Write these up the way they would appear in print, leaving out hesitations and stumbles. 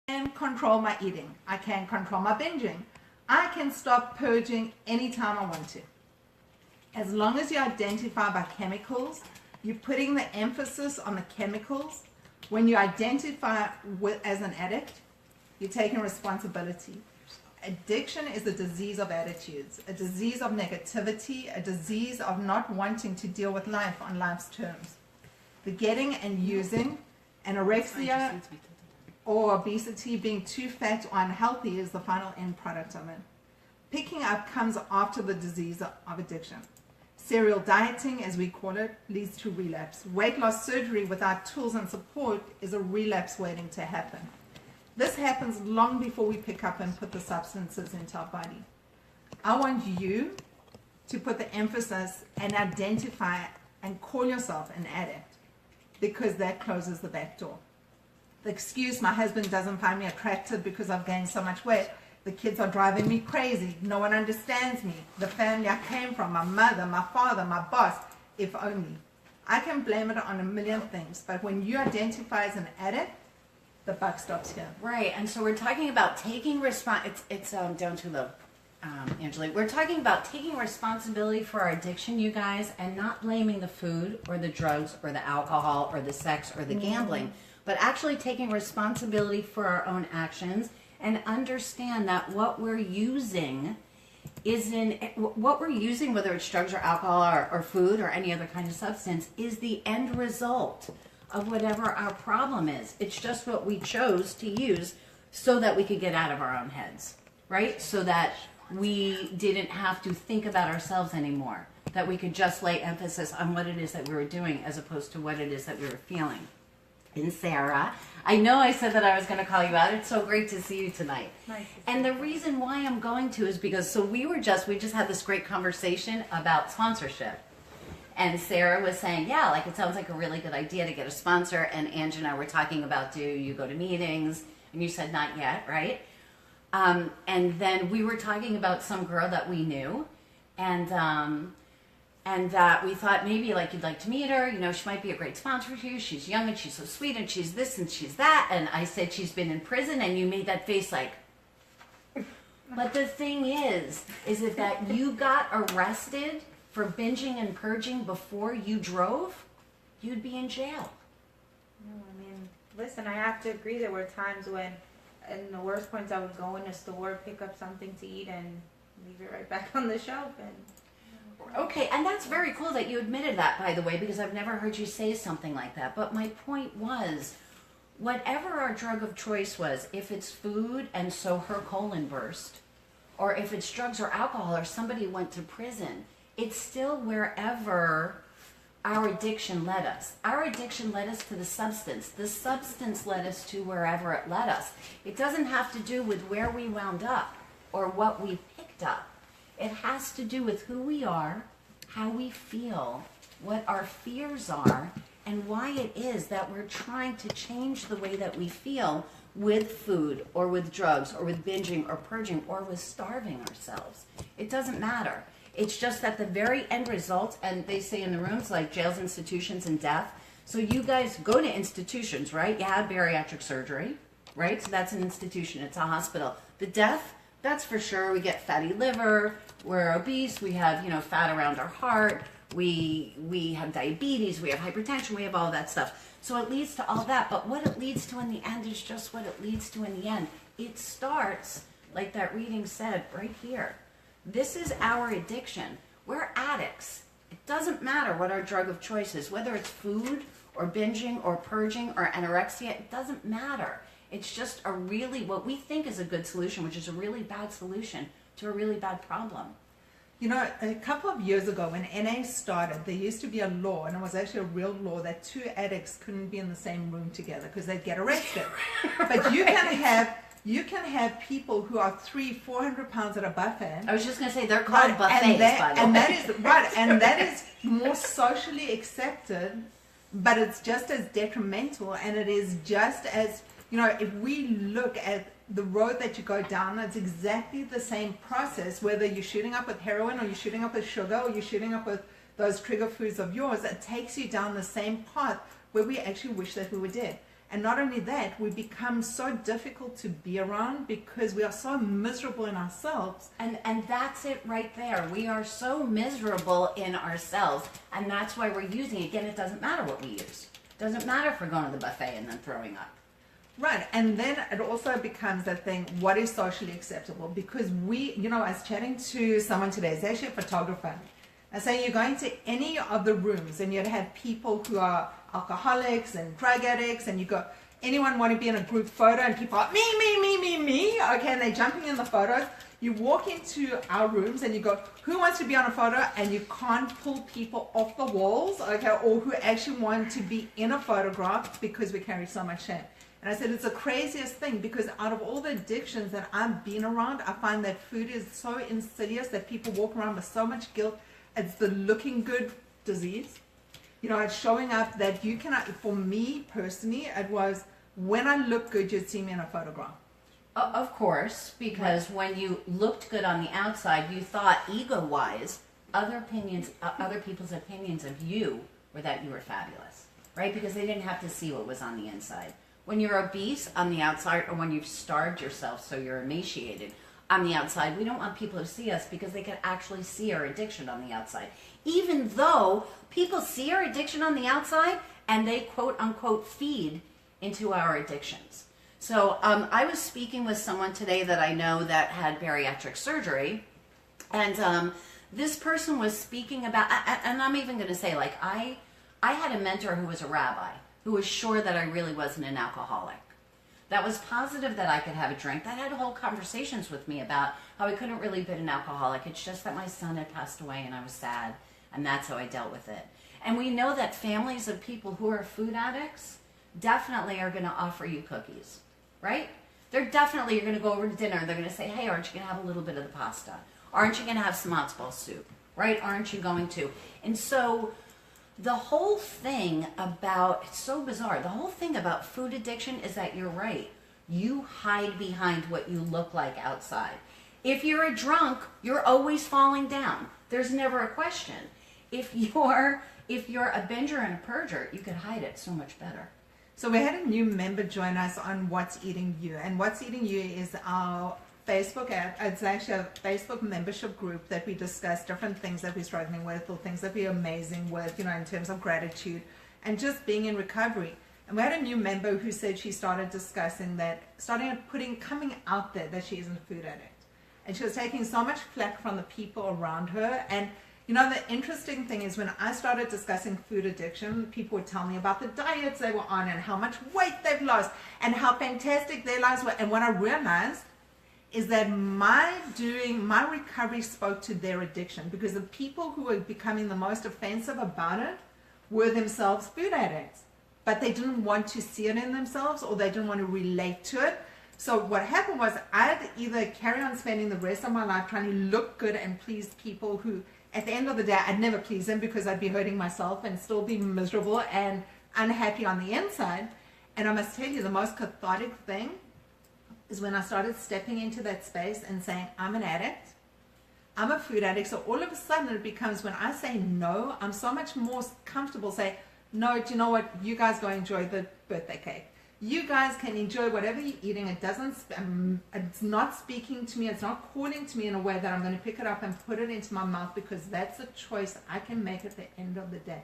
can control my eating. I can control my binging. I can stop purging anytime I want to. As long as you identify by chemicals, you're putting the emphasis on the chemicals. When you identify as an addict, you're taking responsibility. Addiction is a disease of attitudes, a disease of negativity, a disease of not wanting to deal with life on life's terms. The getting and using, anorexia or obesity, being too fat or unhealthy is the final end product of it. Picking up comes after the disease of addiction. Serial dieting, as we call it, leads to relapse. Weight loss surgery without tools and support is a relapse waiting to happen. This happens long before we pick up and put the substances into our body. I want you to put the emphasis and identify and call yourself an addict, because that closes the back door. The excuse, my husband doesn't find me attractive because I've gained so much weight. The kids are driving me crazy. No one understands me. The family I came from, my mother, my father, my boss, if only. I can blame it on a million things, but when you identify as an addict, the buck stops here. Right, and so we're talking about taking it's down too low, Angela. We're talking about taking responsibility for our addiction, you guys, and not blaming the food or the drugs or the alcohol or the sex or the gambling, but actually taking responsibility for our own actions and understand that what we're using whether it's drugs or alcohol or food or any other kind of substance, is the end result of whatever our problem is. It's just what we chose to use so that we could get out of our own heads, right? So that we didn't have to think about ourselves anymore, that we could just lay emphasis on what it is that we were doing as opposed to what it is that we were feeling. And Sarah, I know I said that I was going to call you out. It's so great to see you tonight. Nice. And the reason why I'm going to is because we just had this great conversation about sponsorship. And Sarah was saying, yeah, like it sounds like a really good idea to get a sponsor. And Ange and I were talking about, do you go to meetings? And you said not yet, right? And then we were talking about some girl that we knew, and that we thought maybe like you'd like to meet her. You know, she might be a great sponsor for you. She's young and she's so sweet and she's this and she's that. And I said she's been in prison, and you made that face like. But the thing is it that you got arrested for binging and purging before you drove, you'd be in jail. No, I mean, listen, I have to agree there were times when, in the worst points, I would go in a store, pick up something to eat, and leave it right back on the shelf. And okay, and that's very cool that you admitted that, by the way, because I've never heard you say something like that. But my point was, whatever our drug of choice was, if it's food and so her colon burst, or if it's drugs or alcohol or somebody went to prison, it's still wherever our addiction led us. Our addiction led us to the substance. The substance led us to wherever it led us. It doesn't have to do with where we wound up or what we picked up. It has to do with who we are, how we feel, what our fears are, and why it is that we're trying to change the way that we feel with food or with drugs or with binging or purging or with starving ourselves. It doesn't matter. It's just that the very end result, and they say in the rooms like jails, institutions, and death. So you guys go to institutions, right? You have bariatric surgery, right? So that's an institution. It's a hospital. The death, that's for sure. We get fatty liver. We're obese. We have, fat around our heart. We have diabetes. We have hypertension. We have all that stuff. So it leads to all that. But what it leads to in the end is just what it leads to in the end. It starts, like that reading said, right here. This is our addiction. We're addicts. It doesn't matter what our drug of choice is, whether it's food or binging or purging or anorexia, it doesn't matter. It's just what we think is a good solution, which is a really bad solution to a really bad problem. A couple of years ago when NA started, there used to be a law, and it was actually a real law, that two addicts couldn't be in the same room together because they'd get arrested. But you can have people who are 300-400 pounds at a buffet. I was just going to say they're called buffets, by the way. That is right, and that is more socially accepted, but it's just as detrimental, and it is just as, if we look at the road that you go down, it's exactly the same process, whether you're shooting up with heroin or you're shooting up with sugar or you're shooting up with those trigger foods of yours. It takes you down the same path where we actually wish that we were dead. And not only that, we become so difficult to be around because we are so miserable in ourselves. And that's it right there. We are so miserable in ourselves, and that's why we're using it. Again, it doesn't matter what we use. It doesn't matter if we're going to the buffet and then throwing up. Right, and then it also becomes that thing, what is socially acceptable? Because we, I was chatting to someone today, it's actually a photographer. I say you're going to any of the rooms and you'd have people who are alcoholics and drug addicts, and you go, anyone want to be in a group photo, and people are me, okay, and they're jumping in the photos. You walk into our rooms and you go, who wants to be on a photo? And you can't pull people off the walls, okay, or who actually want to be in a photograph because we carry so much shame. And I said, it's the craziest thing, because out of all the addictions that I've been around, I find that food is so insidious that people walk around with so much guilt. It's the looking good disease. It's showing up that you cannot, for me personally, it was when I look good, you'd see me in a photograph. Of course, because when you looked good on the outside, you thought ego-wise, other people's opinions of you were that you were fabulous, right? Because they didn't have to see what was on the inside. When you're obese on the outside, or when you've starved yourself so you're emaciated on the outside, we don't want people to see us because they can actually see our addiction on the outside. Even though people see our addiction on the outside and they quote unquote feed into our addictions. So I was speaking with someone today that I know that had bariatric surgery, and this person was speaking about, and I'm even going to say, like, I had a mentor who was a rabbi who was sure that I really wasn't an alcoholic. That was positive that I could have a drink. That had whole conversations with me about how I couldn't really be an alcoholic. It's just that my son had passed away and I was sad, and that's how I dealt with it. And we know that families of people who are food addicts definitely are going to offer you cookies, right? They're definitely going to go over to dinner and they're going to say, hey, aren't you going to have a little bit of the pasta? Aren't you going to have some matzo ball soup, right? Aren't you going to? And so the whole thing about, it's so bizarre, the whole thing about food addiction is that you're right. You hide behind what you look like outside. If you're a drunk, you're always falling down. There's never a question. If you're a binger and a purger, you can hide it so much better. So we had a new member join us on What's Eating You. And What's Eating You is our Facebook app. It's actually a Facebook membership group that we discuss different things that we're struggling with, or things that we're amazing with, in terms of gratitude and just being in recovery. And we had a new member who said she started discussing that, coming out there that she isn't a food addict. And she was taking so much flack from the people around her. And the interesting thing is, when I started discussing food addiction, people would tell me about the diets they were on and how much weight they've lost and how fantastic their lives were. And what I realized is that my recovery spoke to their addiction, because the people who were becoming the most offensive about it were themselves food addicts, but they didn't want to see it in themselves, or they didn't want to relate to it. So what happened was, I'd either carry on spending the rest of my life trying to look good and please people who, at the end of the day, I'd never please them, because I'd be hurting myself and still be miserable and unhappy on the inside. And I must tell you, the most cathartic thing is when I started stepping into that space and saying, I'm an addict, I'm a food addict. So all of a sudden it becomes, when I say no, I'm so much more comfortable saying, no, do you know what, you guys go enjoy the birthday cake. You guys can enjoy whatever you're eating. It doesn't, it's not speaking to me, it's not calling to me in a way that I'm going to pick it up and put it into my mouth, because that's a choice I can make at the end of the day.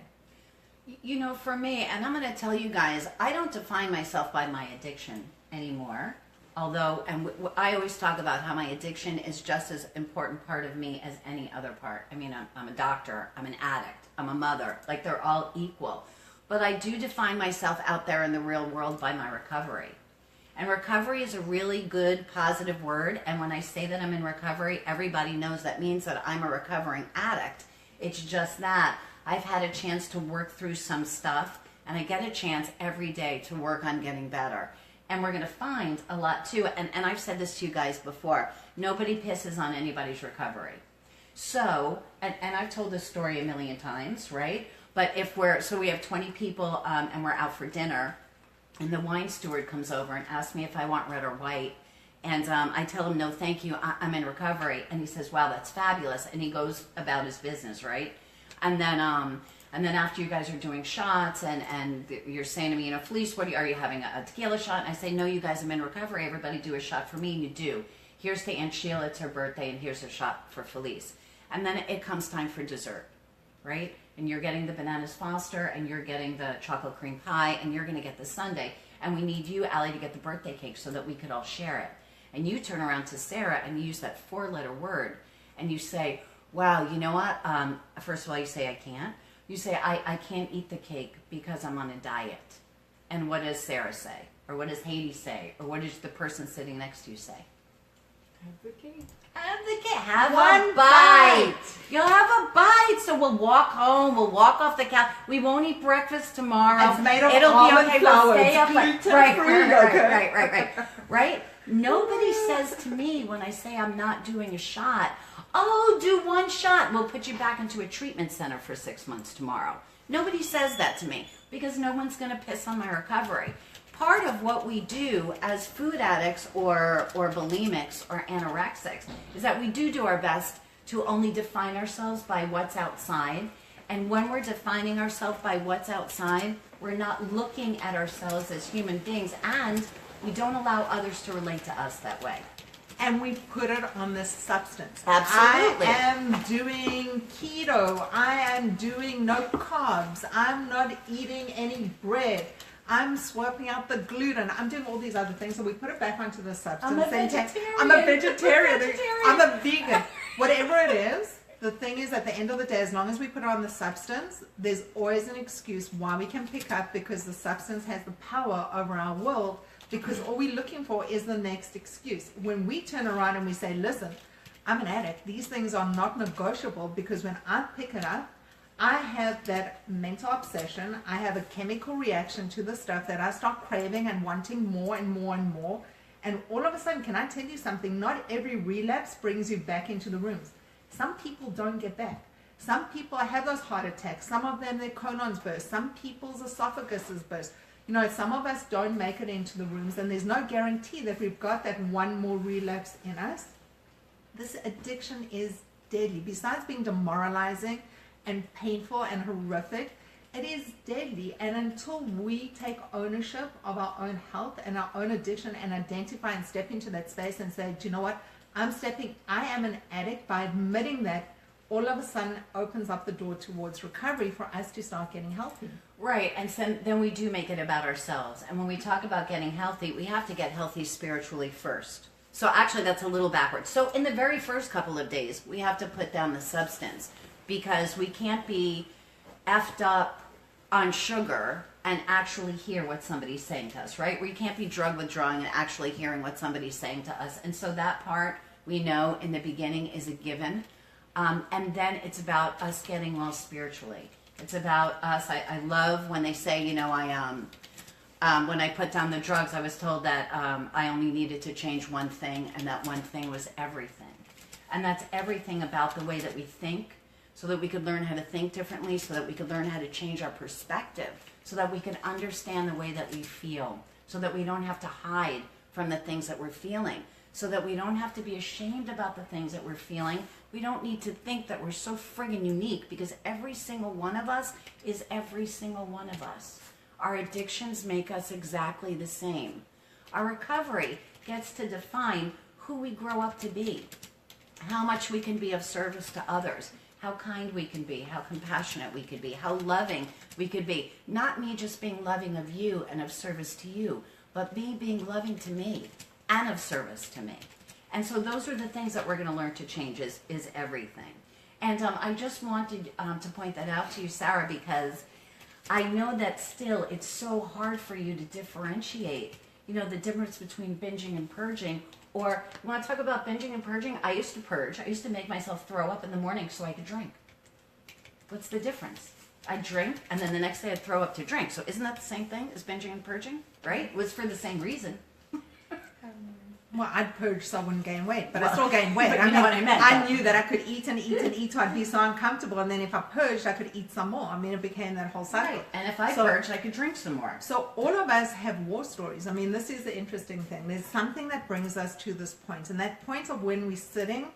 For me, and I'm going to tell you guys, I don't define myself by my addiction anymore. Although, and I always talk about how my addiction is just as important part of me as any other part. I mean, I'm a doctor, I'm an addict, I'm a mother, like they're all equal. But I do define myself out there in the real world by my recovery. And recovery is a really good, positive word. And when I say that I'm in recovery, everybody knows that means that I'm a recovering addict. It's just that I've had a chance to work through some stuff, and I get a chance every day to work on getting better. And we're going to find a lot too, and I've said this to you guys before, nobody pisses on anybody's recovery. So, and I've told this story a million times, right? But so we have 20 people and we're out for dinner, and the wine steward comes over and asks me if I want red or white. And I tell him, no, thank you, I'm in recovery. And he says, wow, that's fabulous. And he goes about his business, right? And then And then after you guys are doing shots and you're saying to me, Felice, are you having a tequila shot? And I say, no, you guys, I'm in recovery. Everybody do a shot for me. And you do. Here's to Aunt Sheila. It's her birthday. And here's a shot for Felice. And then it comes time for dessert, right? And you're getting the bananas Foster and you're getting the chocolate cream pie and you're going to get the sundae. And we need you, Allie, to get the birthday cake so that we could all share it. And you turn around to Sarah and you use that 4-letter word and you say, wow, you know what? First of all, you say, I can't. You say, I can't eat the cake because I'm on a diet. And what does Sarah say? Or what does Haiti say? Or what does the person sitting next to you say? Have the cake. Have the cake. Have One a bite. You'll have a bite. So we'll walk home. We'll walk off the couch. We won't eat breakfast tomorrow. It's made of It'll be almond okay. flour. We'll stay up. It's Right, gluten-free, right. Nobody says to me when I say I'm not doing a shot, oh, do one shot. We'll put you back into a treatment center for 6 months tomorrow. Nobody says that to me because no one's going to piss on my recovery. Part of what we do as food addicts or bulimics or anorexics is that we do our best to only define ourselves by what's outside. And when we're defining ourselves by what's outside, we're not looking at ourselves as human beings, and we don't allow others to relate to us that way. And we put it on this substance. Absolutely. I am doing keto. I am doing no carbs. I'm not eating any bread. I'm swapping out the gluten. I'm doing all these other things. So we put it back onto the substance. I'm a vegetarian. I'm a vegetarian. I'm a vegan. Whatever it is, the thing is, at the end of the day, as long as we put it on the substance, there's always an excuse why we can pick up, because the substance has the power over our world. Because all we're looking for is the next excuse. When we turn around and we say, listen, I'm an addict. These things are not negotiable, because when I pick it up, I have that mental obsession. I have a chemical reaction to the stuff that I start craving and wanting more and more and more. And all of a sudden, can I tell you something? Not every relapse brings you back into the rooms. Some people don't get back. Some people have those heart attacks. Some of them, their colons burst. Some people's esophaguses burst. Some of us don't make it into the rooms, and there's no guarantee that we've got that one more relapse in us. This addiction is deadly. Besides being demoralizing and painful and horrific, it is deadly. And until we take ownership of our own health and our own addiction and identify and step into that space and say, do you know what? I am an addict, by admitting that, all of a sudden opens up the door towards recovery for us to start getting healthy. Right, and so then we do make it about ourselves. And when we talk about getting healthy, we have to get healthy spiritually first. So actually that's a little backwards. So in the very first couple of days, we have to put down the substance, because we can't be effed up on sugar and actually hear what somebody's saying to us, right? We can't be drug withdrawing and actually hearing what somebody's saying to us. And so that part, we know in the beginning, is a given. And then it's about us getting well spiritually. It's about us. I love when they say, when I put down the drugs, I was told that I only needed to change one thing, and that one thing was everything. And that's everything about the way that we think, so that we could learn how to think differently, so that we could learn how to change our perspective, so that we can understand the way that we feel, so that we don't have to hide from the things that we're feeling, so that we don't have to be ashamed about the things that we're feeling. We don't need to think that we're so friggin' unique, because every single one of us is every single one of us. Our addictions make us exactly the same. Our recovery gets to define who we grow up to be, how much we can be of service to others, how kind we can be, how compassionate we could be, how loving we could be. Not me just being loving of you and of service to you, but me being loving to me and of service to me. And so those are the things that we're going to learn to change, is everything. And I just wanted to point that out to you, Sarah, because I know that still it's so hard for you to differentiate, the difference between binging and purging. Or you want to talk about binging and purging? I used to purge. I used to make myself throw up in the morning so I could drink. What's the difference? I'd drink, and then the next day I'd throw up to drink. So isn't that the same thing as binging and purging, right? It was for the same reason. Well, I'd purge so I wouldn't gain weight, but I still gained weight. But you know what I meant. I knew that I could eat and eat and eat till I'd be so uncomfortable, and then if I purged, I could eat some more. I mean, it became that whole cycle. Right. And if I purged, I could drink some more. So all of us have war stories. I mean, this is the interesting thing. There's something that brings us to this point, and that point of when we're sitting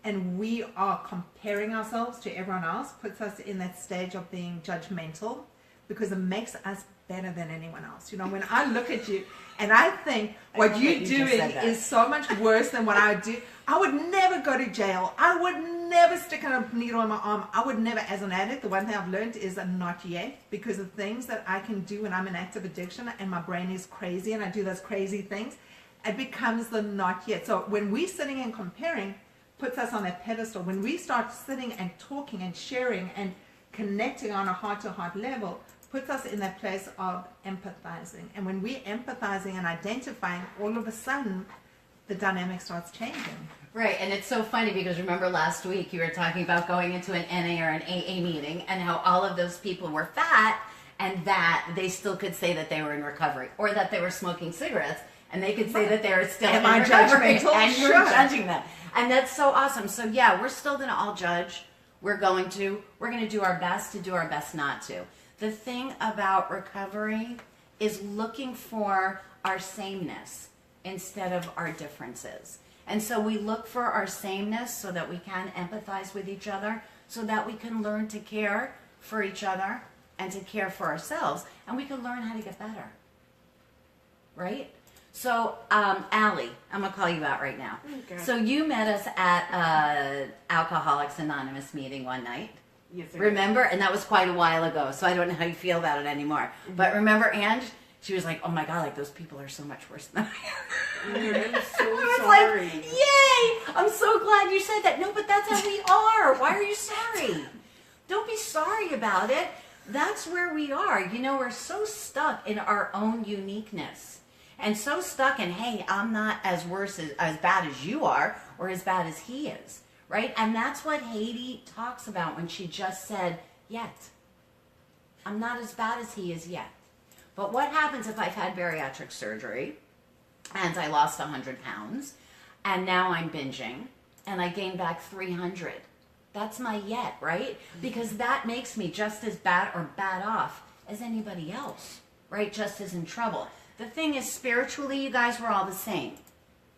and we are comparing ourselves to everyone else, puts us in that stage of being judgmental, because it makes us better than anyone else. You know, when I look at you and I think what you're doing is so much worse than what I do, I would never go to jail. I would never stick a needle in my arm. I would never, as an addict, the one thing I've learned is that not yet, because the things that I can do when I'm in active addiction and my brain is crazy and I do those crazy things, it becomes the not yet. So when we're sitting and comparing, puts us on that pedestal. When we start sitting and talking and sharing and connecting on a heart-to-heart level, puts us in that place of empathizing. And when we're empathizing and identifying, all of a sudden, the dynamic starts changing. Right, and it's so funny because remember last week you were talking about going into an NA or an AA meeting and how all of those people were fat and that they still could say that they were in recovery, or that they were smoking cigarettes and they could say that they were still in recovery, and you're judging them. And that's so awesome. So yeah, we're still going to all judge. We're going to do our best to do our best not to. The thing about recovery is looking for our sameness instead of our differences. And so we look for our sameness so that we can empathize with each other, so that we can learn to care for each other and to care for ourselves, and we can learn how to get better. Right? So, Allie, I'm going to call you out right now. Okay. So you met us at Alcoholics Anonymous meeting one night. Yes, sir. Remember? And that was quite a while ago, so I don't know how you feel about it anymore. Mm-hmm. But remember, Ange? She was like, oh my God, like those people are so much worse than I am. I'm so I was sorry. like, yay! I'm so glad you said that. No, but that's how we are. Why are you sorry? Don't be sorry about it. That's where we are. You know, we're so stuck in our own uniqueness. And so stuck in, hey, I'm not as bad as you are, or as bad as he is. Right? And that's what Haiti talks about when she just said, yet. I'm not as bad as he is yet. But what happens if I've had bariatric surgery and I lost 100 pounds and now I'm binging and I gained back 300? That's my yet, right? Because that makes me just as bad or bad off as anybody else, right? Just as in trouble. The thing is, spiritually, you guys, we're all the same.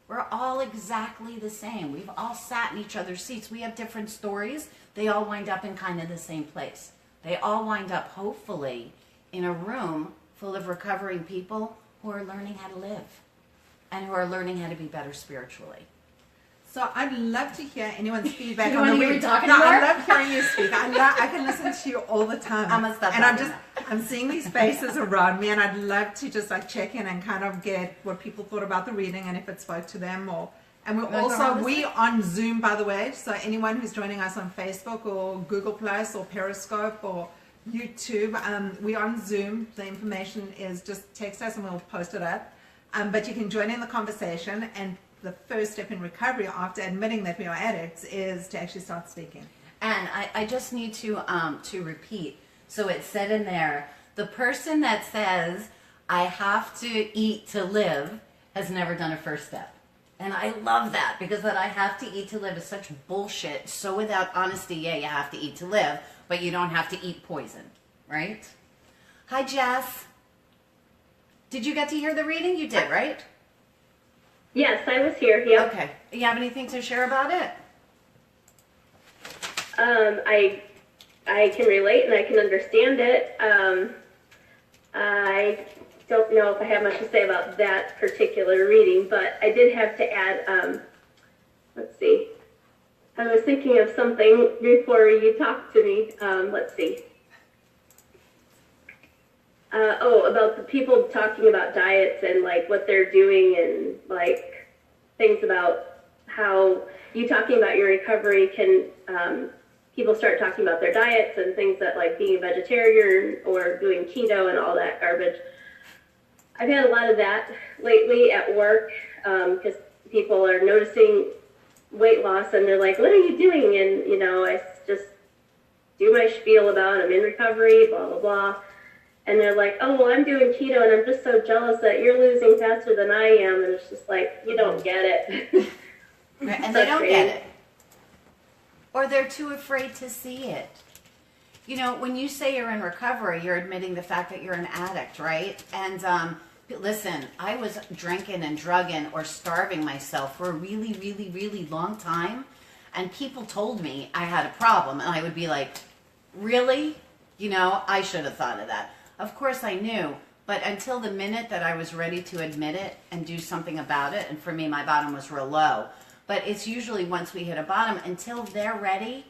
We're all exactly the same. We've all sat in each other's seats. We have different stories. They all wind up in kind of the same place. They all wind up, hopefully, in a room full of recovering people who are learning how to live and who are learning how to be better spiritually. So I'd love to hear anyone's feedback. You don't want to hear me talking No, more? I love hearing you speak. I can listen to you all the time. I'm gonna stop and talking I'm seeing these faces around me, and I'd love to just like check in and kind of get what people thought about the reading and if it spoke to them. And we on Zoom, by the way. So anyone who's joining us on Facebook or Google Plus or Periscope or YouTube, we're on Zoom. The information is just text us and we'll post it up. But you can join in the conversation, and the first step in recovery after admitting that we are addicts is to actually start speaking. And I just need to repeat. So it said in there, the person that says, I have to eat to live, has never done a first step. And I love that, because that I have to eat to live is such bullshit. So without honesty, yeah, you have to eat to live, but you don't have to eat poison, right? Hi, Jess. Did you get to hear the reading? You did, right? Yes, I was here. Yep. Okay. You have anything to share about it? I can relate and I can understand it. I don't know if I have much to say about that particular reading, but I did have to add, let's see. I was thinking of something before you talked to me. Let's see. About the people talking about diets and like what they're doing, and like things about how you talking about your recovery can, people start talking about their diets and things that like being a vegetarian or doing keto and all that garbage. I've had a lot of that lately at work, because people are noticing weight loss and they're like, what are you doing? And, you know, I just do my spiel about I'm in recovery, blah, blah, blah. And they're like, oh, well, I'm doing keto and I'm just so jealous that you're losing faster than I am. And it's just like, you don't get it. And they don't get it. Or they're too afraid to see it. You know, when you say you're in recovery, you're admitting the fact that you're an addict, right? And listen, I was drinking and drugging or starving myself for a really, really, really long time. and people told me I had a problem, and I would be like, really? I should have thought of that. Of course I knew, but until the minute that I was ready to admit it and do something about it, and for me, my bottom was real low. But it's usually once we hit a bottom, until they're ready,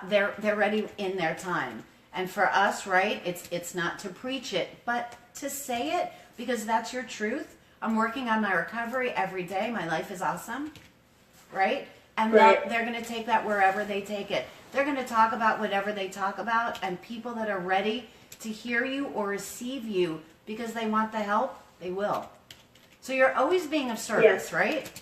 they're ready in their time. And for us, right, it's not to preach it, but to say it, because that's your truth. I'm working on my recovery every day. My life is awesome, right? And Right. they're going to take that wherever they take it. They're going to talk about whatever they talk about, and people that are ready to hear you or receive you because they want the help, they will. So you're always being of service, Yes. right?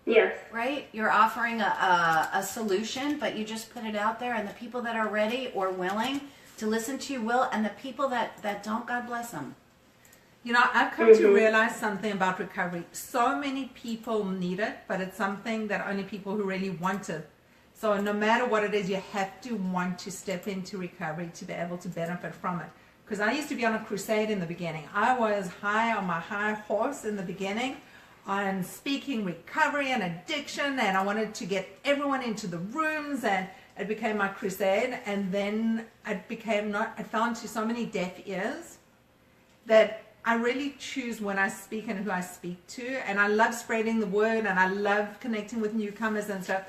Yes. Right? You're offering a solution, but you just put it out there, and the people that are ready or willing to listen to you will, and the people that don't, God bless them. I've come to realize something about recovery. So many people need it, but it's something that only people who really want it. So no matter what it is, you have to want to step into recovery to be able to benefit from it. Because I used to be on a crusade in the beginning. I was high on my high horse in the beginning on speaking recovery and addiction, and I wanted to get everyone into the rooms, and it became my crusade. And then it fell into so many deaf ears that I really choose when I speak and who I speak to, and I love spreading the word, and I love connecting with newcomers and stuff,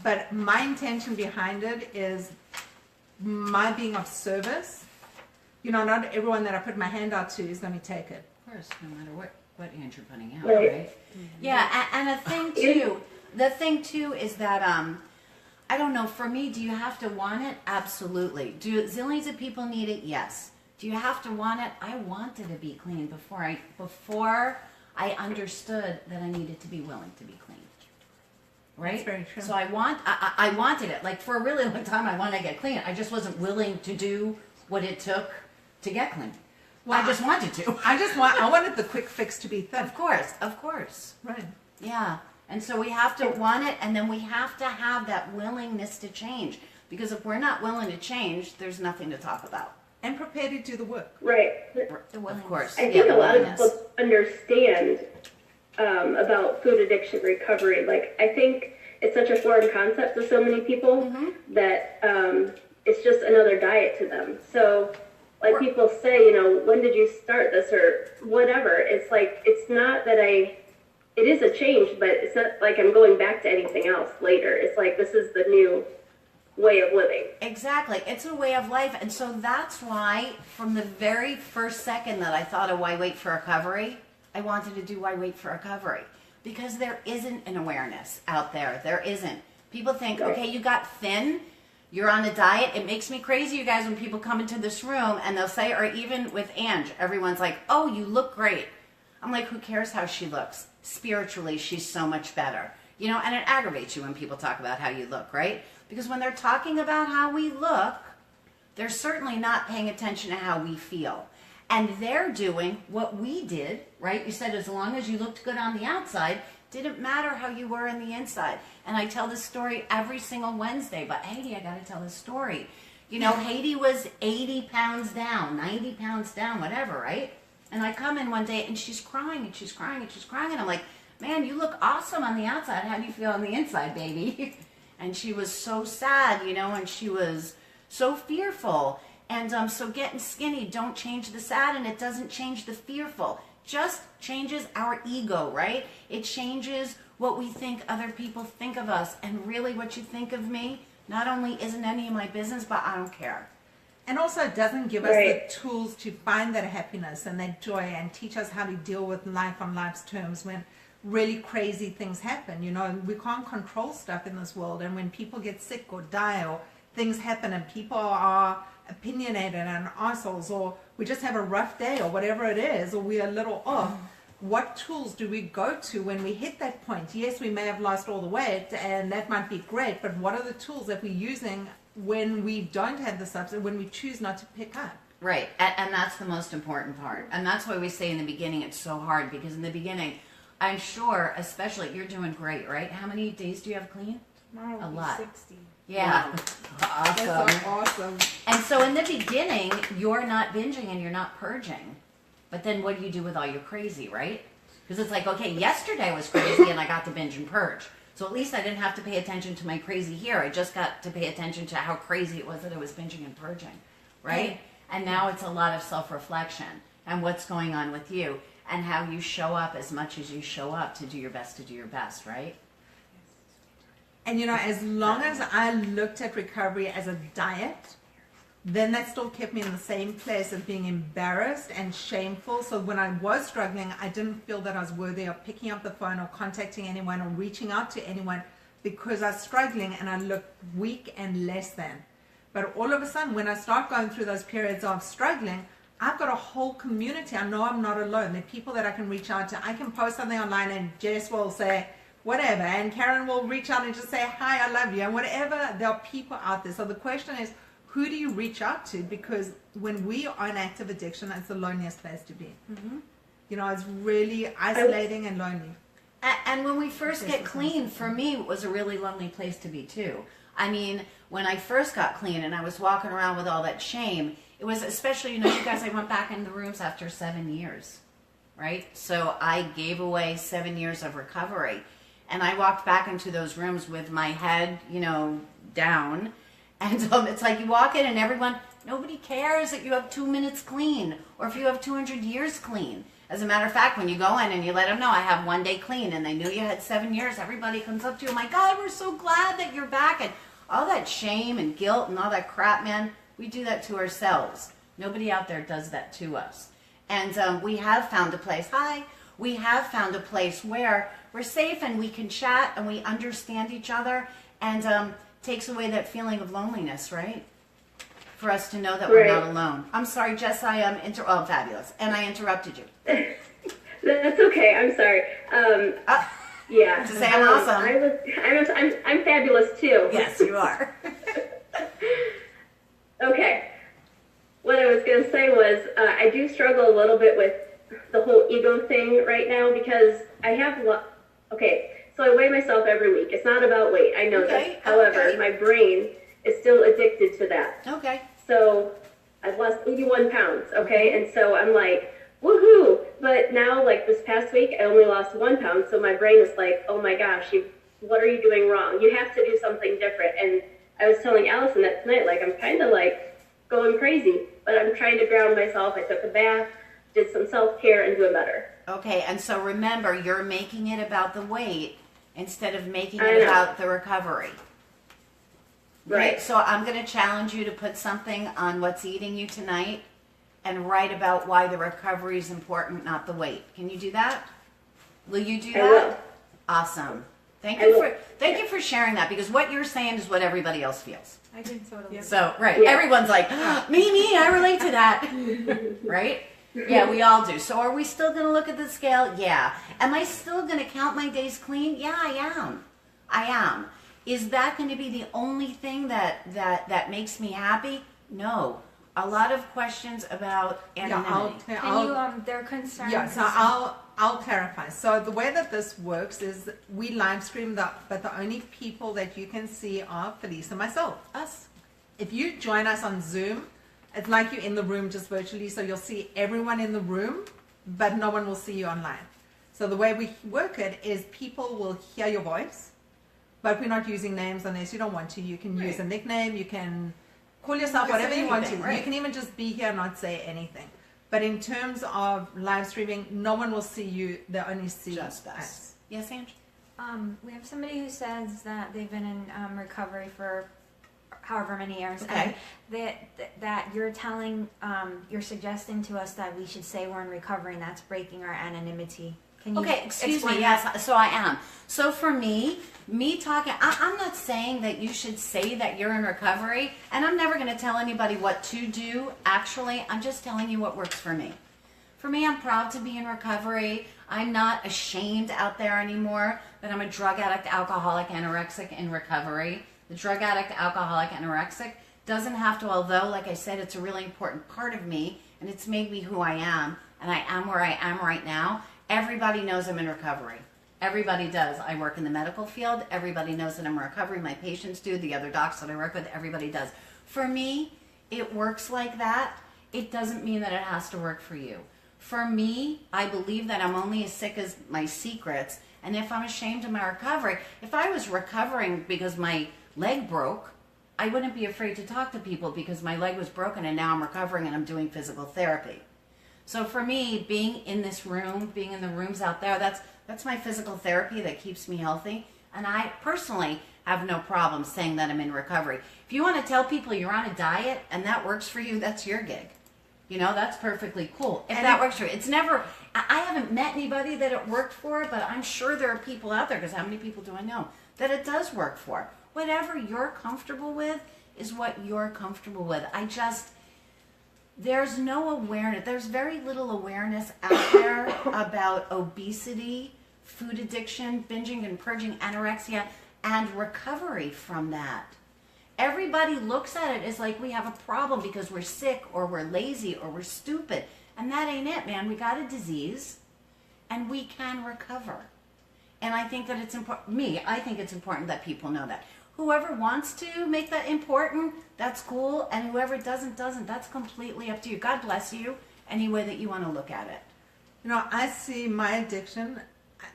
but my intention behind it is my being of service. Not everyone that I put my hand out to is going to take it. Of course, no matter what hand you're putting out, Right. right? Yeah, and the thing too is that I don't know, for me, do you have to want it? Absolutely. Do zillions of people need it? Yes. Do you have to want it? I wanted to be clean before I understood that I needed to be willing to be clean. Right? That's very true. So I wanted it. Like for a really long time, I wanted to get clean. I just wasn't willing to do what it took to get clean. Well, I just wanted to. I wanted the quick fix to be thin. Of course. Right. Yeah. And so we have to want it, and then we have to have that willingness to change. Because if we're not willing to change, there's nothing to talk about. And prepare to do the work. Right. Of course. I think the a lot of willingness. people understand about food addiction recovery. Like, I think it's such a foreign concept to so many people that it's just another diet to them. So, like people say, when did you start this or whatever? It's like, it's not that it is a change, but it's not like I'm going back to anything else later. It's like, this is the new way of living. Exactly. It's a way of life. And so that's why from the very first second that I thought of why wait for recovery, I wanted to do why wait for recovery. Because there isn't an awareness out there. There isn't. People think, okay, you got thin, you're on a diet. It makes me crazy, you guys, when people come into this room and they'll say, or even with Ange, everyone's like, oh, you look great. I'm like, who cares how she looks? Spiritually, she's so much better. And it aggravates you when people talk about how you look, right? Because when they're talking about how we look, they're certainly not paying attention to how we feel. And they're doing what we did, right? You said as long as you looked good on the outside, didn't matter how you were in the inside. And I tell this story every single Wednesday, but Haiti, I got to tell this story. Haiti was 80 pounds down, 90 pounds down, whatever, right? And I come in one day and she's crying and she's crying and she's crying. And I'm like, man, you look awesome on the outside. How do you feel on the inside, baby? And she was so sad, and she was so fearful. And so getting skinny don't change the sad, and it doesn't change the fearful. Just changes our ego, right? It changes what we think other people think of us. And really what you think of me not only isn't any of my business, but I don't care. And also it doesn't give us the tools to find that happiness and that joy and teach us how to deal with life on life's terms when really crazy things happen. We can't control stuff in this world, and when people get sick or die or things happen and people are opinionated and assholes, or we just have a rough day or whatever it is, or we're a little off, what tools do we go to when we hit that point? Yes, we may have lost all the weight and that might be great, but what are the tools that we're using when we don't have the substance, when we choose not to pick up? Right, and that's the most important part. And that's why we say in the beginning it's so hard, because in the beginning, I'm sure, especially, you're doing great, right? How many days do you have clean? Tomorrow will A be lot. 60. Yeah. Awesome. That's so awesome. And so in the beginning, you're not binging and you're not purging. But then what do you do with all your crazy, right? Because it's like, okay, yesterday was crazy and I got to binge and purge. So at least I didn't have to pay attention to my crazy here. I just got to pay attention to how crazy it was that I was binging and purging, right? And now it's a lot of self-reflection and what's going on with you and how you show up as much as you show up to do your best, right? And as long as I looked at recovery as a diet, then that still kept me in the same place of being embarrassed and shameful. So when I was struggling, I didn't feel that I was worthy of picking up the phone or contacting anyone or reaching out to anyone because I was struggling and I looked weak and less than. But all of a sudden, when I start going through those periods of struggling, I've got a whole community. I know I'm not alone. There are people that I can reach out to. I can post something online and Jess will say whatever, and Karen will reach out and just say, hi, I love you, and whatever. There are people out there. So the question is, who do you reach out to? Because when we are in active addiction, it's the loneliest place to be. Mm-hmm. It's really isolating and lonely. And when we first get clean, for me, it was a really lonely place to be too. I mean, when I first got clean and I was walking around with all that shame, it was especially, you guys, I went back in the rooms after 7 years, right? So I gave away 7 years of recovery. And I walked back into those rooms with my head, down. And it's like you walk in and nobody cares that you have 2 minutes clean or if you have 200 years clean. As a matter of fact, when you go in and you let them know I have 1 day clean and they knew you had 7 years, everybody comes up to you, oh my God, we're so glad that you're back. And all that shame and guilt and all that crap, man, we do that to ourselves. Nobody out there does that to us. And we have found a place, we have found a place where we're safe and we can chat and we understand each other and takes away that feeling of loneliness, right? For us to know that we're not alone. I'm sorry, Jess, fabulous. And I interrupted you. That's okay, I'm sorry. Yeah. To say I'm awesome. I'm fabulous too. Yes, you are. Okay. What I was going to say was I do struggle a little bit with the whole ego thing right now because I have so I weigh myself every week. It's not about weight. I know that. However, my brain is still addicted to that. Okay. So I've lost 81 pounds, okay? And so I'm like, woohoo! But now, like this past week, I only lost 1 pound. So my brain is like, oh my gosh, what are you doing wrong? You have to do something different. And I was telling Allison that tonight, like I'm kind of like going crazy, but I'm trying to ground myself. I took a bath, did some self-care, and doing better. Okay, and so remember, you're making it about the weight instead of making it about the recovery. Right. So I'm going to challenge you to put something on what's eating you tonight and write about why the recovery is important, not the weight. Can you do that? Will you do that? I will. Awesome. Thank you for sharing that because what you're saying is what everybody else feels. I can totally. So, everyone's like, me, I relate to that. Right? Yeah, we all do. So are we still going to look at the scale? Yeah. Am I still going to count my days clean? Yeah, I am. Is that going to be the only thing that makes me happy? No. A lot of questions about anonymity. Their concerns. Yeah, so I'll clarify. So the way that this works is we live stream but the only people that you can see are Felice and myself, us. If you join us on Zoom, it's like you're in the room just virtually, so you'll see everyone in the room, but no one will see you online. So the way we work it is people will hear your voice, but we're not using names unless you don't want to. You can use a nickname, you can call yourself whatever you want to. Right. You can even just be here and not say anything. But in terms of live streaming, no one will see you. They only see just us. Yes, Ange? We have somebody who says that they've been in recovery for however many years, okay. And that you're suggesting to us that we should say we're in recovery, and that's breaking our anonymity. Can you excuse me, yes, so I am. So for me talking, I'm not saying that you should say that you're in recovery, and I'm never going to tell anybody what to do, actually. I'm just telling you what works for me. For me, I'm proud to be in recovery. I'm not ashamed out there anymore that I'm a drug addict, alcoholic, anorexic in recovery. The drug addict, alcoholic, anorexic doesn't have to, although, like I said, it's a really important part of me, and it's made me who I am, and I am where I am right now. Everybody knows I'm in recovery. Everybody does. I work in the medical field. Everybody knows that I'm in recovery. My patients do. The other docs that I work with, everybody does. For me, it works like that. It doesn't mean that it has to work for you. For me, I believe that I'm only as sick as my secrets, And if I'm ashamed of my recovery, if I was recovering because my leg broke, I wouldn't be afraid to talk to people because my leg was broken and now I'm recovering and I'm doing physical therapy. So for me, being in this room, being in the rooms out there, that's my physical therapy that keeps me healthy. And I personally have no problem saying that I'm in recovery. If you want to tell people you're on a diet and that works for you, that's your gig. You know, that's perfectly cool. If that works for you. It's never, I haven't met anybody that it worked for, but I'm sure there are people out there, because how many people do I know, that it does work for. Whatever you're comfortable with is what you're comfortable with. There's no awareness, there's very little awareness out there about obesity, food addiction, binging and purging, anorexia, and recovery from that. Everybody looks at it as like we have a problem because we're sick or we're lazy or we're stupid. And that ain't it, man. We got a disease and we can recover. And I think that it's important, I think it's important that people know that. Whoever wants to make that important, that's cool. And whoever doesn't. That's completely up to you. God bless you any way that you want to look at it. You know, I see my addiction.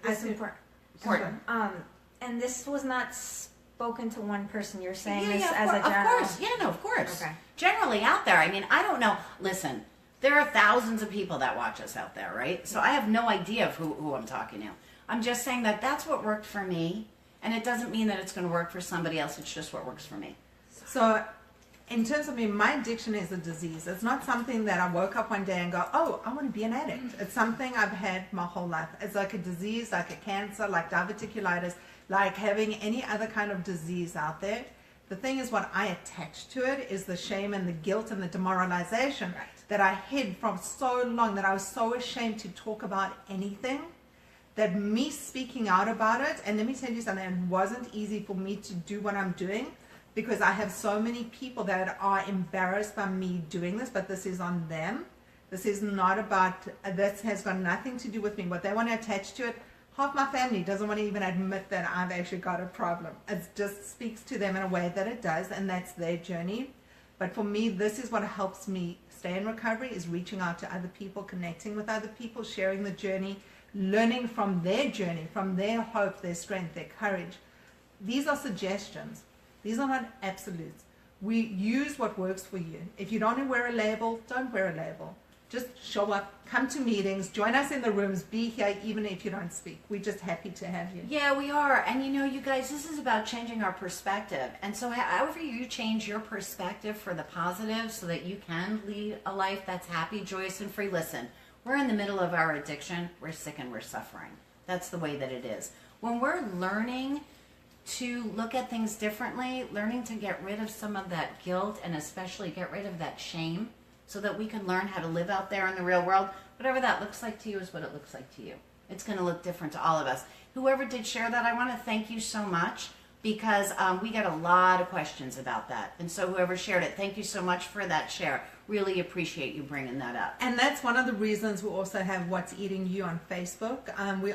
It's important. And this was not spoken to one person. You're saying this as a general. Of course. Yeah, no, of course. Okay. Generally out there. I mean, I don't know. Listen, there are thousands of people that watch us out there, right? So I have no idea of who I'm talking to. I'm just saying that that's what worked for me. And it doesn't mean that it's going to work for somebody else. It's just what works for me. So in terms of me, my addiction is a disease. It's not something that I woke up one day and go, oh, I want to be an addict. It's something I've had my whole life. It's like a disease, like a cancer, like diverticulitis, like having any other kind of disease out there. The thing is, what I attach to it is the shame and the guilt and the demoralization that I hid from so long, that I was so ashamed to talk about anything, that me speaking out about it, and let me tell you something, it wasn't easy for me to do what I'm doing, because I have so many people that are embarrassed by me doing this, but this is on them. This is not about, this has got nothing to do with me. What they want to attach to it, half my family doesn't want to even admit that I've actually got a problem. It just speaks to them in a way that it does, and that's their journey. But for me, this is what helps me stay in recovery, is reaching out to other people, connecting with other people, sharing the journey, learning from their journey, from their hope, their strength, their courage. These are suggestions. These are not absolutes. We use what works for you. If you don't want to wear a label, don't wear a label. Just show up, come to meetings, join us in the rooms, be here even if you don't speak. We're just happy to have you. Yeah, we are. And you know, you guys, this is about changing our perspective. And so however you change your perspective for the positive so that you can lead a life that's happy, joyous, and free. Listen, we're in the middle of our addiction. We're sick and we're suffering. That's the way that it is. When we're learning to look at things differently, learning to get rid of some of that guilt and especially get rid of that shame so that we can learn how to live out there in the real world, whatever that looks like to you is what it looks like to you. It's going to look different to all of us. Whoever did share that, I want to thank you so much, because we got a lot of questions about that. And so whoever shared it, thank you so much for that share. Really appreciate you bringing that up. And that's one of the reasons we also have What's Eating You on Facebook. We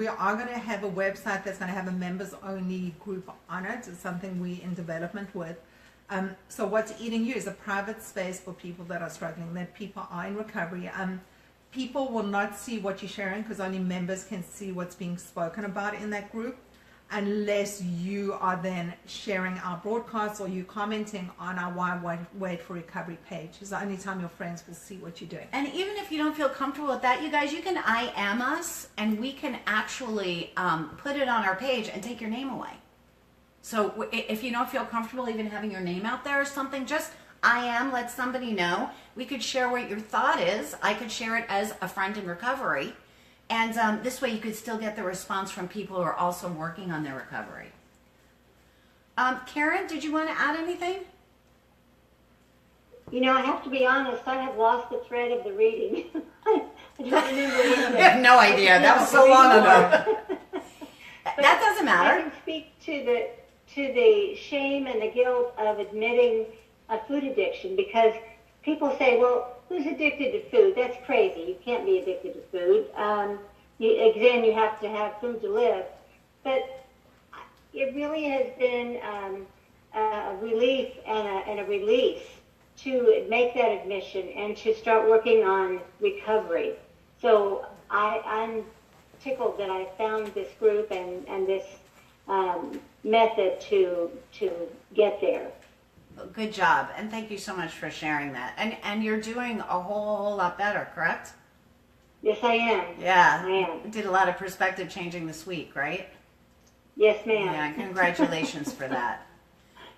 are going to have a website that's going to have a members only group on it. It's something we're in development with. So What's Eating You is a private space for people that are struggling, that people are in recovery. People will not see what you're sharing because only members can see what's being spoken about in that group, unless you are then sharing our broadcasts or you commenting on our Why Wait for Recovery page. It's the only time your friends will see what you're doing. And even if you don't feel comfortable with that, you guys, you can I am us, and we can actually put it on our page and take your name away. So if you don't feel comfortable even having your name out there or something, just I am, let somebody know. We could share what your thought is. I could share it as a friend in recovery. And this way you could still get the response from people who are also working on their recovery. Karen, did you want to add anything? You know, I have to be honest, I have lost the thread of the reading. I don't remember anything. I have no idea. That was so long ago. That doesn't matter. I can speak to the shame and the guilt of admitting a food addiction, because people say, well, who's addicted to food? That's crazy. You can't be addicted to food. Again, you have to have food to live. But it really has been a relief and a release to make that admission and to start working on recovery. So I'm tickled that I found this group and this method to get there. Good job, and thank you so much for sharing that. And you're doing a whole lot better, correct? Yes, I am. Yeah. I am. Did a lot of perspective changing this week, right? Yes, ma'am. Yeah, congratulations for that.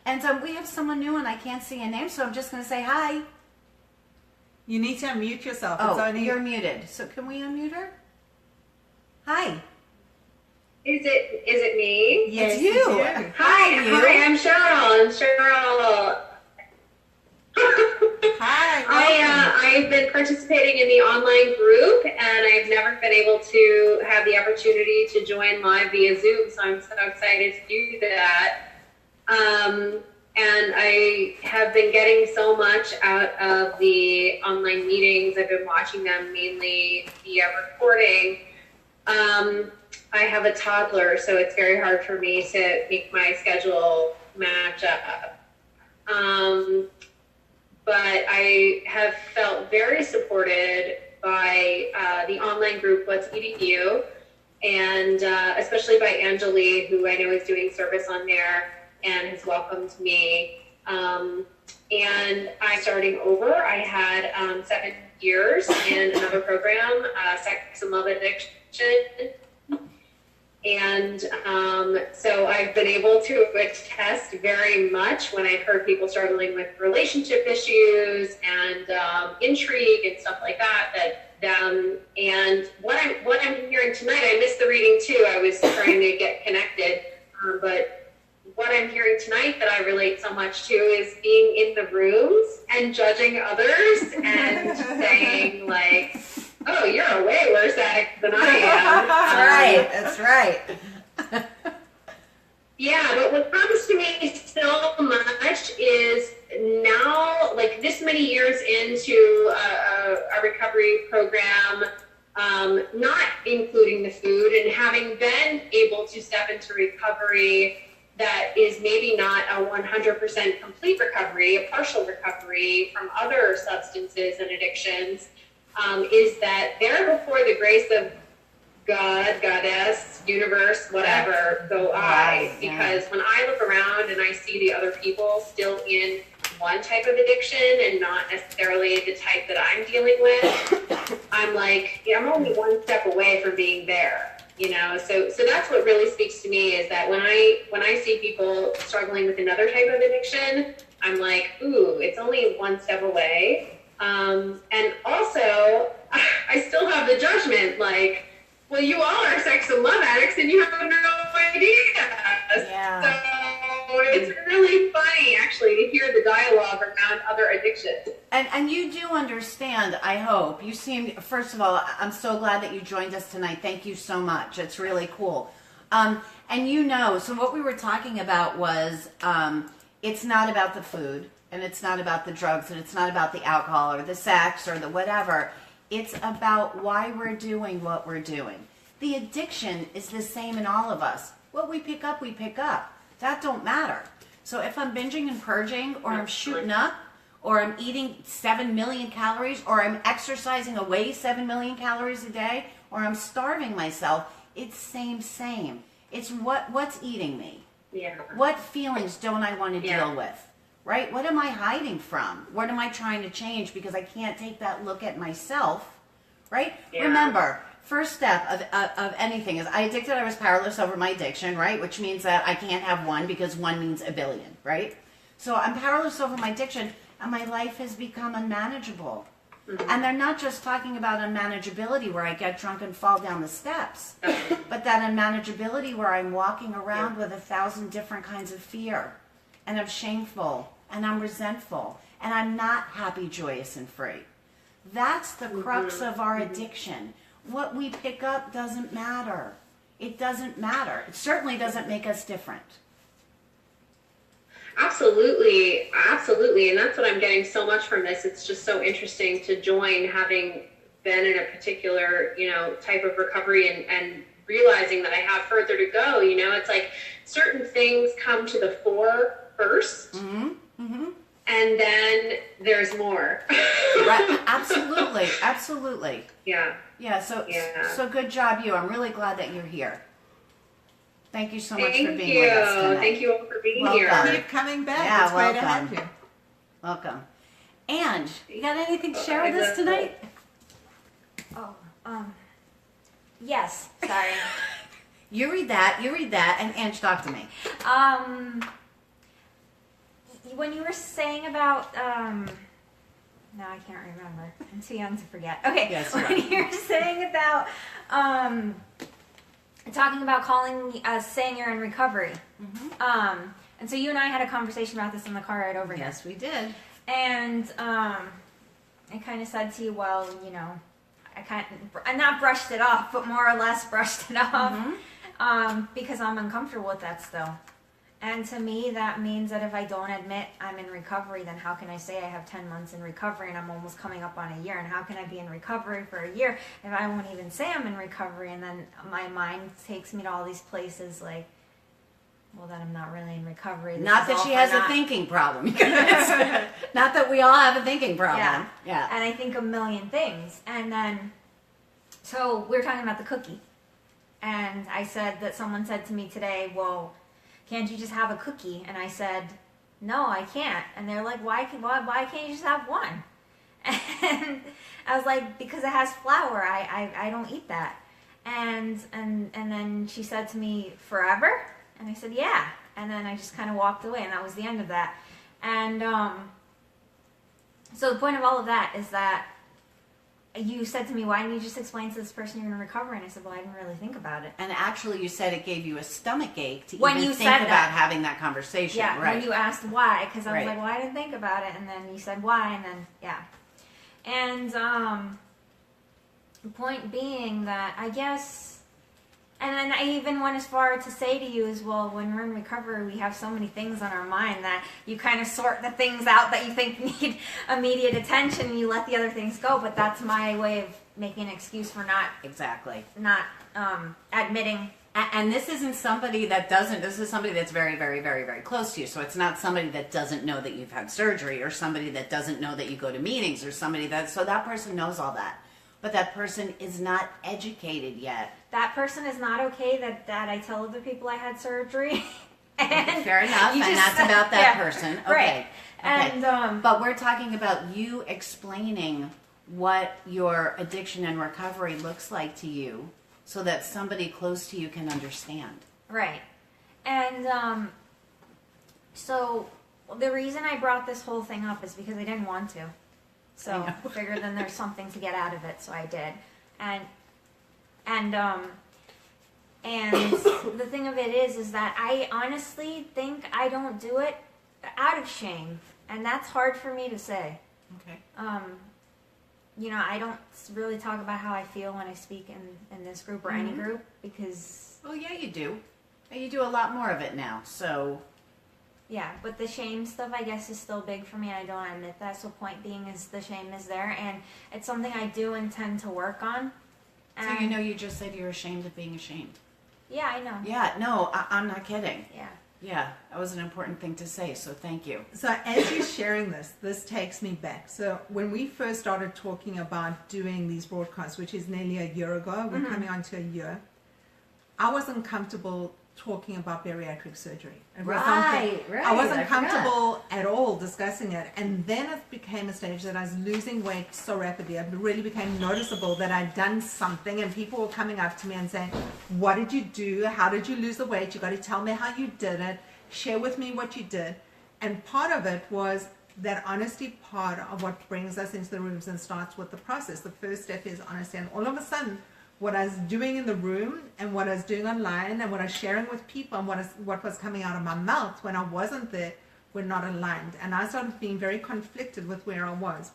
And we have someone new, and I can't see a name, so I'm just going to say hi. You need to unmute yourself. Oh, you're muted. So can we unmute her? Hi. Is it me? Yes, It's you. Hi, you. hi, I'm Cheryl. Hi. I've been participating in the online group, and I've never been able to have the opportunity to join live via Zoom, so I'm so excited to do that. And I have been getting so much out of the online meetings. I've been watching them mainly via recording. I have a toddler, so it's very hard for me to make my schedule match up. But I have felt very supported by the online group What's Eating You, and especially by Anjali, who I know is doing service on there and has welcomed me. And I'm starting over. I had 7 years in another program, Sex and Love Addiction. And so I've been able to attest very much when I've heard people struggling with relationship issues and intrigue and stuff like that. And what I'm hearing tonight, I missed the reading too. I was trying to get connected, but what I'm hearing tonight that I relate so much to is being in the rooms and judging others and saying like, oh, you're a way worse addict than I am. That's right. Yeah, but what comes to me so much is now, like this many years into a recovery program, not including the food, and having been able to step into recovery that is maybe not a 100% complete recovery, a partial recovery from other substances and addictions, is that there before the grace of God, goddess, universe, whatever, go I. Because when I look around and I see the other people still in one type of addiction and not necessarily the type that I'm dealing with, I'm like, yeah, I'm only one step away from being there. You know, so that's what really speaks to me is that when I see people struggling with another type of addiction, I'm like, ooh, it's only one step away. And also, I still have the judgment, like, well, you all are sex and love addicts and you have no idea. Yeah. So it's really funny, actually, to hear the dialogue around other addictions. And you do understand, I hope. You seem, first of all, I'm so glad that you joined us tonight. Thank you so much. It's really cool. And you know, so what we were talking about was it's not about the food, and it's not about the drugs, and it's not about the alcohol or the sex or the whatever. It's about why we're doing what we're doing. The addiction is the same in all of us. What we pick up, we pick up. That don't matter. So if I'm binging and purging, or I'm shooting up, or I'm eating 7 million calories, or I'm exercising away 7 million calories a day, or I'm starving myself, it's same. It's what's eating me. Yeah. What feelings don't I want to deal with? Right? What am I hiding from? What am I trying to change because I can't take that look at myself? Right? Yeah. Remember, first step of anything is I was powerless over my addiction, right? Which means that I can't have one because one means a billion, right? So I'm powerless over my addiction and my life has become unmanageable. Mm-hmm. And they're not just talking about unmanageability where I get drunk and fall down the steps, but that unmanageability where I'm walking around with 1,000 different kinds of fear, and I'm shameful, and I'm resentful, and I'm not happy, joyous, and free. That's the crux of our addiction. What we pick up doesn't matter. It doesn't matter. It certainly doesn't make us different. Absolutely. And that's what I'm getting so much from this. It's just so interesting to join, having been in a particular, type of recovery and realizing that I have further to go. It's like certain things come to the fore first. Mm-hmm. Mm-hmm. and then there's more. Right. Absolutely. Absolutely. Yeah. Yeah. So Yeah. so good job, you. I'm really glad that you're here. Thank you so much Thank for being you. with us tonight. Thank you all for being Welcome. here. Keep coming back. Yeah, it's great to welcome. have you. Welcome. And you got anything to share with us tonight? Oh, yes. Sorry. You read that, and Ange, talk to me. When you were saying about no, I can't remember. I'm too young to forget. Okay, Yes, you when you were saying about talking about saying you're in recovery, and so you and I had a conversation about this in the car ride over here. Yes, we did. And I kind of said to you, well, you know, I not brushed it off, but more or less brushed it off, because I'm uncomfortable with that still. And to me, that means that if I don't admit I'm in recovery, then how can I say I have 10 months in recovery and I'm almost coming up on a year? And how can I be in recovery for a year if I won't even say I'm in recovery? And then my mind takes me to all these places like, well, then I'm not really in recovery. Not that she has a thinking problem. Not that we all have a thinking problem. Yeah. And I think a million things. And then, so we were talking about the cookie. And I said that someone said to me today, well, can't you just have a cookie? And I said, no, I can't. And they're like, why can't you just have one? And I was like, because it has flour. I don't eat that. And then she said to me, forever? And I said, yeah. And then I just kind of walked away, and that was the end of that. And so the point of all of that is that you said to me, why didn't you just explain to this person you're in recovery? And I said, well, I didn't really think about it. And actually, you said it gave you a stomach ache to When even you think said about that. having that conversation. Yeah, right. when you asked why, because I was Right. like, well, I didn't think about it. And then you said why, and then, yeah. And the point being that I guess... And then I even went as far to say to you as well, when we're in recovery, we have so many things on our mind that you kind of sort the things out that you think need immediate attention and you let the other things go. But that's my way of making an excuse for not admitting. And this isn't somebody that doesn't, this is somebody that's very, very, very, very close to you. So it's not somebody that doesn't know that you've had surgery or somebody that doesn't know that you go to meetings or somebody that, so that person knows all that. But that person is not educated yet. That person is not okay that I tell other people I had surgery. And fair enough, and just that's said- about that yeah, person. Okay. Right. Okay. And but we're talking about you explaining what your addiction and recovery looks like to you so that somebody close to you can understand. right. And so the reason I brought this whole thing up is because I didn't want to. So I figured then there's something to get out of it, so I did. And the thing of it is that I honestly think I don't do it out of shame, and that's hard for me to say. Okay. You know, I don't really talk about how I feel when I speak in this group or any group because... Well, yeah, you do. And you do a lot more of it now, so... Yeah, but the shame stuff, I guess, is still big for me, and I don't admit that. So point being is the shame is there, and it's something I do intend to work on. So you know you just said you're ashamed of being ashamed. Yeah, I know. Yeah, no, I'm not kidding. Yeah. Yeah, that was an important thing to say, so thank you. So as you're sharing this takes me back. So when we first started talking about doing these broadcasts, which is nearly a year ago, we're coming on to a year, I wasn't comfortable talking about bariatric surgery. It was something- Right, I wasn't I forgot. comfortable at all discussing it. And then it became a stage that I was losing weight so rapidly. It really became noticeable that I'd done something, and people were coming up to me and saying, what did you do? How did you lose the weight? You got to tell me how you did it. Share with me what you did. And part of it was that honesty part of what brings us into the rooms and starts with the process. The first step is honesty. And all of a sudden, what I was doing in the room and what I was doing online and what I was sharing with people and what was coming out of my mouth when I wasn't there were not aligned. And I started being very conflicted with where I was.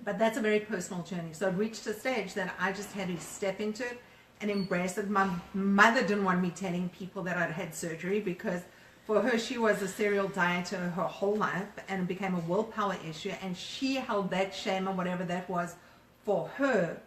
But that's a very personal journey. So it reached a stage that I just had to step into it and embrace it. My mother didn't want me telling people that I'd had surgery because for her, she was a serial dieter her whole life, and it became a willpower issue. And she held that shame and whatever that was for her.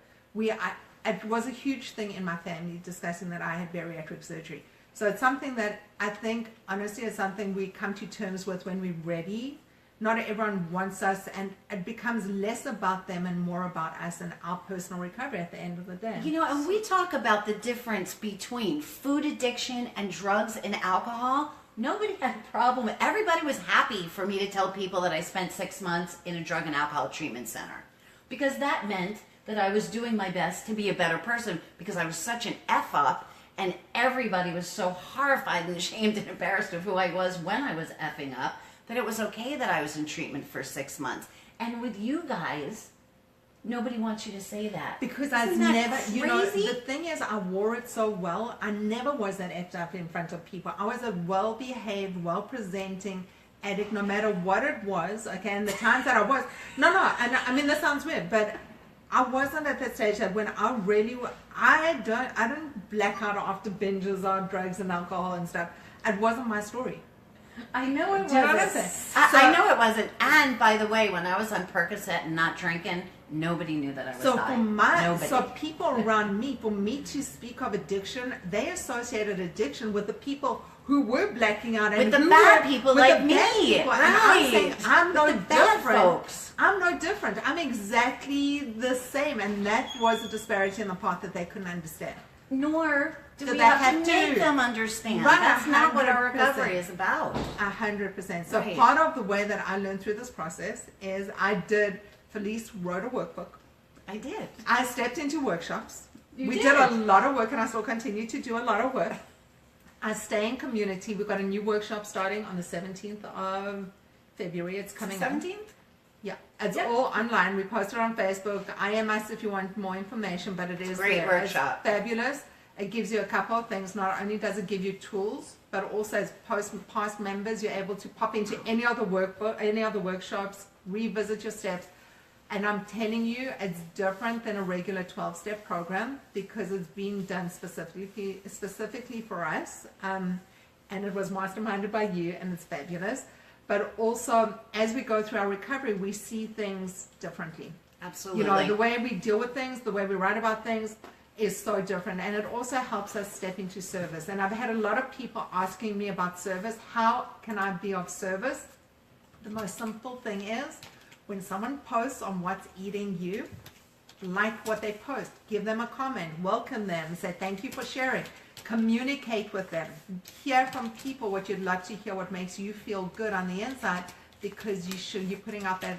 It was a huge thing in my family discussing that I had bariatric surgery. So it's something that I think, honestly, is something we come to terms with when we're ready. not everyone wants us, and it becomes less about them and more about us and our personal recovery at the end of the day. You know, and we talk about the difference between food addiction and drugs and alcohol. Nobody had a problem. Everybody was happy for me to tell people that I spent 6 months in a drug and alcohol treatment center, because that meant that I was doing my best to be a better person, because I was such an F up, and everybody was so horrified and ashamed and embarrassed of who I was when I was effing up, that it was okay that I was in treatment for 6 months. And with you guys, nobody wants you to say that. Because Isn't I've that never, you know, crazy? the thing is, I wore it so well. I never was that effed up in front of people. I was a well-behaved, well-presenting addict, no matter what it was. Okay, and the times that I was, and I mean, this sounds weird, but I wasn't at that stage that when I really, I don't black out after binges on drugs and alcohol and stuff. It wasn't my story. I know it Do you know what I'm wasn't. saying? I know it wasn't. And by the way, when I was on Percocet and not drinking, nobody knew that I was So high. so people around me, for me to speak of addiction, they associated addiction with the people who were blacking out and With the who bad were- people with like the me. bad people. And I'm Right. saying I'm With no the bad different. folks. I'm no different. I'm exactly the same, and that was a disparity in the part that they couldn't understand. Nor do So we they have had to make to. them understand. Right, That's not what our 100%. recovery is about. 100%. So Right. part of the way that I learned through this process is Felice wrote a workbook. I did. I stepped into workshops. You We did. did a lot of work, and I still continue to do a lot of work. I stay in community. We've got a new workshop starting on the 17th of February. It's coming up. 17th? Yeah, it's Yep. all online. We post it on Facebook. IM us if you want more information, but it is Great there. workshop. It's fabulous. It gives you a couple of things. Not only does it give you tools, but also as past members, you're able to pop into any other workshops, revisit your steps. And I'm telling you, it's different than a regular 12-step program because it's being done specifically for us. And it was masterminded by you, and it's fabulous. But also, as we go through our recovery, we see things differently. Absolutely. You know, the way we deal with things, the way we write about things is so different. And it also helps us step into service. And I've had a lot of people asking me about service. How can I be of service? The most simple thing is, when someone posts on what's eating you, like what they post, give them a comment, welcome them, say thank you for sharing, communicate with them, hear from people what you'd love to hear, what makes you feel good on the inside, because you're putting out that,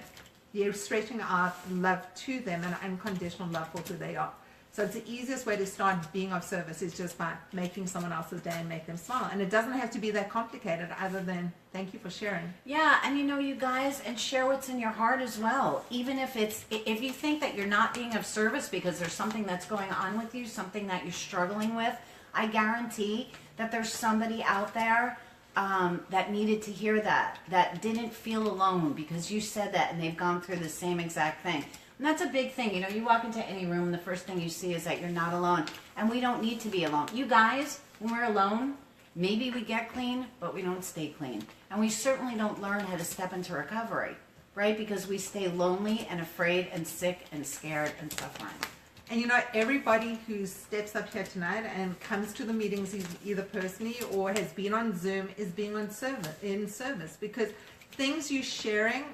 you're stretching out love to them and unconditional love for who they are. So it's the easiest way to start being of service is just by making someone else's day and make them smile. And it doesn't have to be that complicated other than thank you for sharing. Yeah, and you know, you guys, and share what's in your heart as well. Even if you think that you're not being of service because there's something that's going on with you, something that you're struggling with, I guarantee that there's somebody out there that needed to hear that didn't feel alone because you said that and they've gone through the same exact thing. And that's a big thing. You know, you walk into any room, the first thing you see is that you're not alone. And we don't need to be alone. You guys, when we're alone, maybe we get clean, but we don't stay clean. And we certainly don't learn how to step into recovery, right? Because we stay lonely and afraid and sick and scared and suffering. And you know, everybody who steps up here tonight and comes to the meetings either personally or has been on Zoom is being in service because things you're sharing,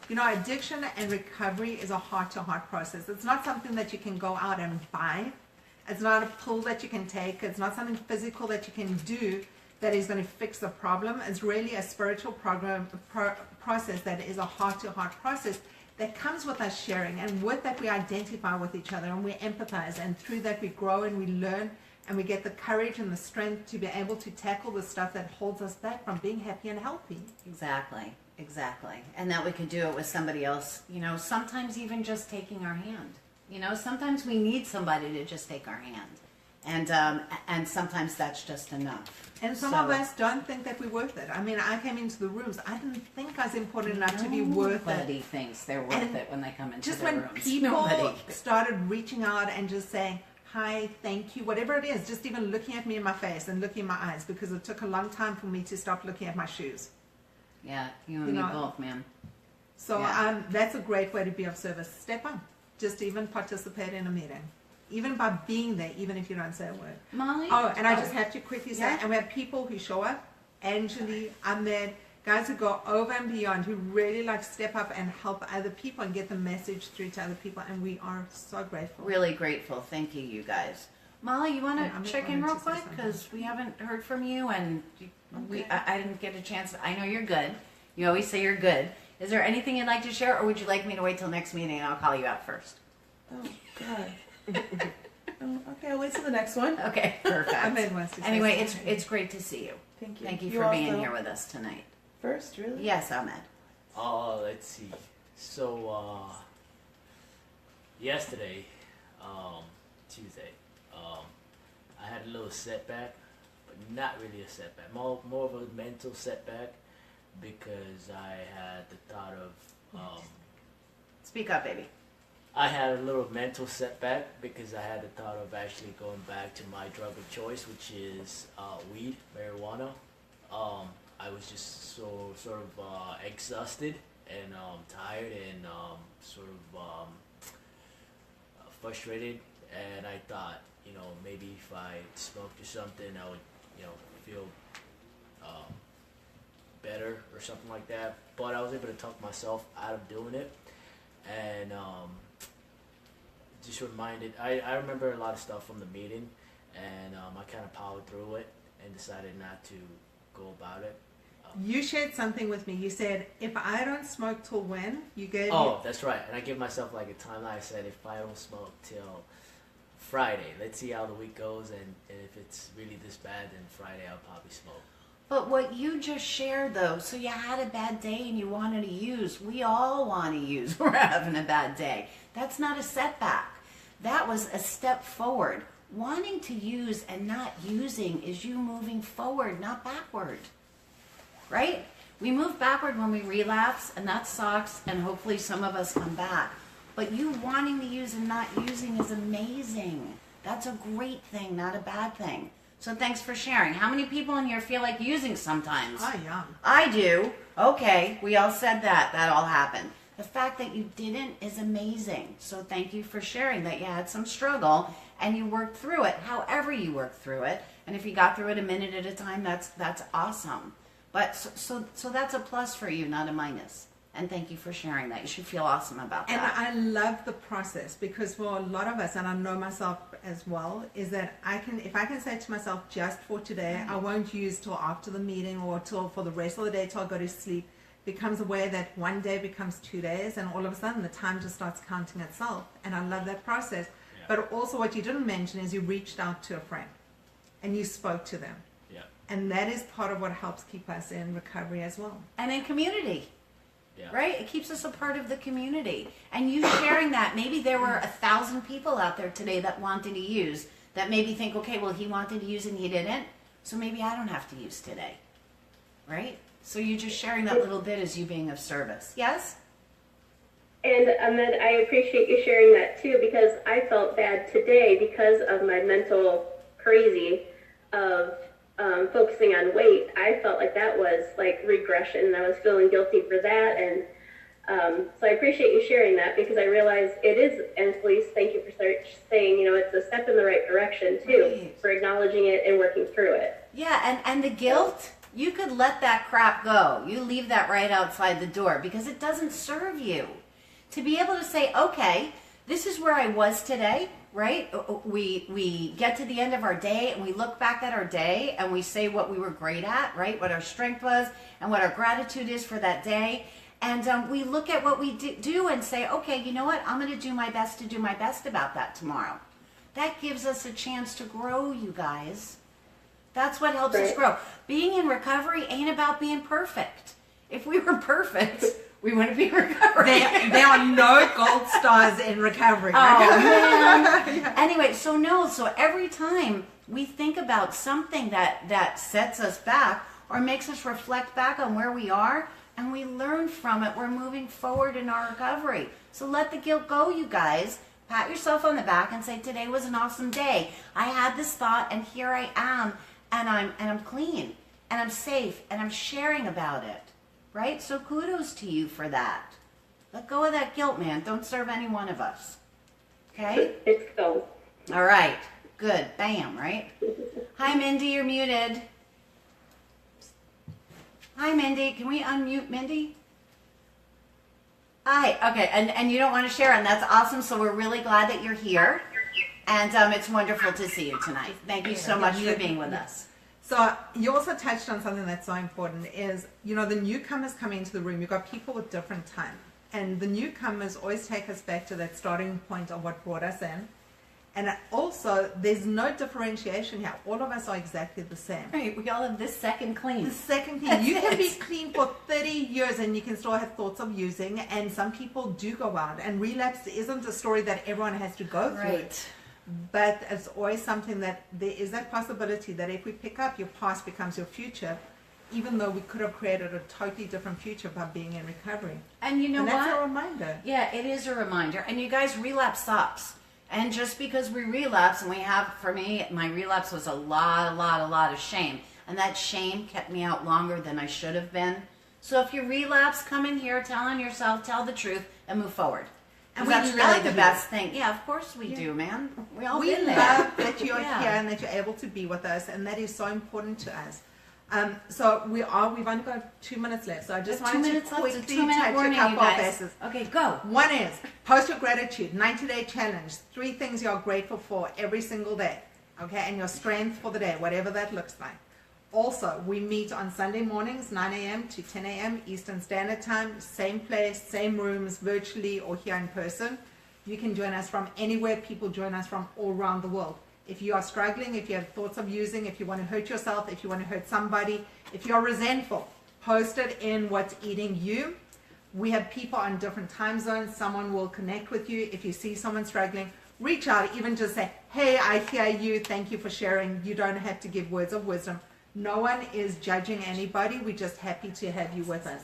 you know, addiction and recovery is a heart-to-heart process. It's not something that you can go out and buy. It's not a pill that you can take. It's not something physical that you can do that is going to fix the problem. It's really a spiritual process that is a heart-to-heart process that comes with us sharing. And with that, we identify with each other and we empathize. And through that, we grow and we learn and we get the courage and the strength to be able to tackle the stuff that holds us back from being happy and healthy. Exactly. And that we could do it with somebody else, you know, sometimes even just taking our hand. You know, sometimes we need somebody to just take our hand. And sometimes that's just enough. And some of us don't think that we're worth it. I mean, I came into the rooms, I didn't think I was important enough to be worth it. Nobody thinks they're worth And it when they come into just their when rooms. people Nobody. started reaching out and just saying, hi, thank you, whatever it is, just even looking at me in my face and looking in my eyes, because it took a long time for me to stop looking at my shoes. Yeah, you and You me know, both, man. So Yeah. that's a great way to be of service. Step up. Just even participate in a meeting. Even by being there, even if you don't say a word. Molly? Oh, and I just have to quickly say, Yeah. and we have people who show up. Angeli, Ahmed, guys who go over and beyond, who really like step up and help other people and get the message through to other people, and we are so grateful. Really grateful. Thank you, you guys. Molly, you want And I'm to check going in real to say quick? something. Because we haven't heard from you, and Okay. I didn't get a chance. I know you're good. You always say you're good. Is there anything you'd like to share, or would you like me to wait till next meeting and I'll call you out first? Oh, God. Oh, okay, I'll wait till the next one. Okay, perfect. Ahmed wants to say Anyway, something. it's great to see you. Thank you. Thank you You for being also- here with us tonight. First, really? Yes, Ahmed. Let's see. So, yesterday, Tuesday, I had a little setback, but not really a setback. More of a mental setback because I had the thought of, Speak up, baby. I had a little mental setback because I had the thought of actually going back to my drug of choice, which is weed, marijuana. I was just sort of exhausted and tired and sort of frustrated, and I thought, maybe if I smoked or something, I would, feel better or something like that. But I was able to talk myself out of doing it, and just reminded. I remember a lot of stuff from the meeting, and I kind of powered through it and decided not to go about it. You shared something with me. You said, if I don't smoke till when? You gave Oh, that's right. And I give myself like a timeline. I said, if I don't smoke till Friday, let's see how the week goes, and if it's really this bad, then Friday I'll probably smoke. But what you just shared, though, so you had a bad day and you wanted to use. We all want to use. We're having a bad day. That's not a setback. That was a step forward. Wanting to use and not using is you moving forward, not backward. Right? We move backward when we relapse, and that sucks, and hopefully some of us come back. But you wanting to use and not using is amazing. That's a great thing, not a bad thing. So thanks for sharing. How many people in here feel like using sometimes? Oh, yeah. I do. Okay, we all said that. That all happened. The fact that you didn't is amazing. So thank you for sharing that you had some struggle and you worked through it, however you worked through it. And if you got through it a minute at a time, that's awesome. But so that's a plus for you, not a minus. And thank you for sharing that. You should feel awesome about And that. I love the process, because for a lot of us, and I know myself as well, is that if I can say to myself, just for today, I won't use till after the meeting or till for the rest of the day till I go to sleep, becomes aware that one day becomes 2 days, and all of a sudden the time just starts counting itself. And I love that process. Yeah. But also what you didn't mention is you reached out to a friend and you spoke to them. Yeah. And that is part of what helps keep us in recovery as well. And in community. Yeah. Right? It keeps us a part of the community. And you sharing that, maybe there were 1,000 people out there today that wanted to use, that maybe think, okay, well, he wanted to use and he didn't, so maybe I don't have to use today. Right? So you just sharing that little bit as you being of service. Yes? And Ahmed, I appreciate you sharing that too, because I felt bad today because of my mental crazy of focusing on weight. I felt like that was like regression, and I was feeling guilty for that. And so I appreciate you sharing that, because I realize it is, and please thank you for saying, it's a step in the right direction too, Right. for acknowledging it and working through it. Yeah, and the guilt, you could let that crap go. You leave that right outside the door, because it doesn't serve you. To be able to say, okay, this is where I was today, right? We get to the end of our day and we look back at our day and we say what we were great at, right? What our strength was and what our gratitude is for that day. And we look at what we do and say, okay, you know what? I'm going to do my best to do my best about that tomorrow. That gives us a chance to grow, you guys. That's what helps us Right. grow. Being in recovery ain't about being perfect. If we were perfect, we wouldn't be in recovery. There are no gold stars in recovery. Oh man. Anyway, so every time we think about something that sets us back or makes us reflect back on where we are and we learn from it, we're moving forward in our recovery. So let the guilt go, you guys. Pat yourself on the back and say, today was an awesome day. I had this thought and here I am, and I'm clean and I'm safe and I'm sharing about it. Right? So kudos to you for that. Let go of that guilt, man. Don't serve any one of us. Okay? It's go. All right. Good. Bam, right? Hi, Mindy. You're muted. Hi, Mindy. Can we unmute Mindy? Hi. Okay, and you don't want to share, and that's awesome. So we're really glad that you're here, and it's wonderful to see you tonight. Thank you so much for being with us. So you also touched on something that's so important is, you know, the newcomers coming into the room, you've got people with different time. And the newcomers always take us back to that starting point of what brought us in. And also, there's no differentiation here. All of us are exactly the same. Right, we all have this second clean. The second thing, you can be clean for 30 years and you can still have thoughts of using. And some people do go out. And relapse isn't a story that everyone has to go through. Right. But it's always something that there is that possibility that if we pick up, your past becomes your future, even though we could have created a totally different future by being in recovery. And you know what? That's a reminder. Yeah, it is a reminder. And you guys, relapse sucks. And just because we relapse, and we have, for me, my relapse was a lot of shame. And that shame kept me out longer than I should have been. So if you relapse, come in here, tell on yourself, tell the truth, and move forward. And that's really the best thing. Yeah, of course we do, man. We all been there. Love that you're here and that you're able to be with us, and that is so important to us. So we've only got 2 minutes left, so I just wanted to quickly touch a couple of bases. Okay, go. One is post your gratitude, 90-day challenge, 3 things you're grateful for every single day, okay, and your strength for the day, whatever that looks like. Also, we meet on Sunday mornings, 9 a.m. to 10 a.m. Eastern Standard Time, same place, same rooms, virtually or here in person. You can join us from anywhere. People join us from all around the world. If you are struggling, if you have thoughts of using, if you want to hurt yourself, if you want to hurt somebody, if you're resentful, post it in what's eating you. We have people on different time zones. Someone will connect with you. If you see someone struggling, reach out, even just say, hey, I hear you. Thank you for sharing. You don't have to give words of wisdom. No one is judging anybody. We're just happy to have you with us.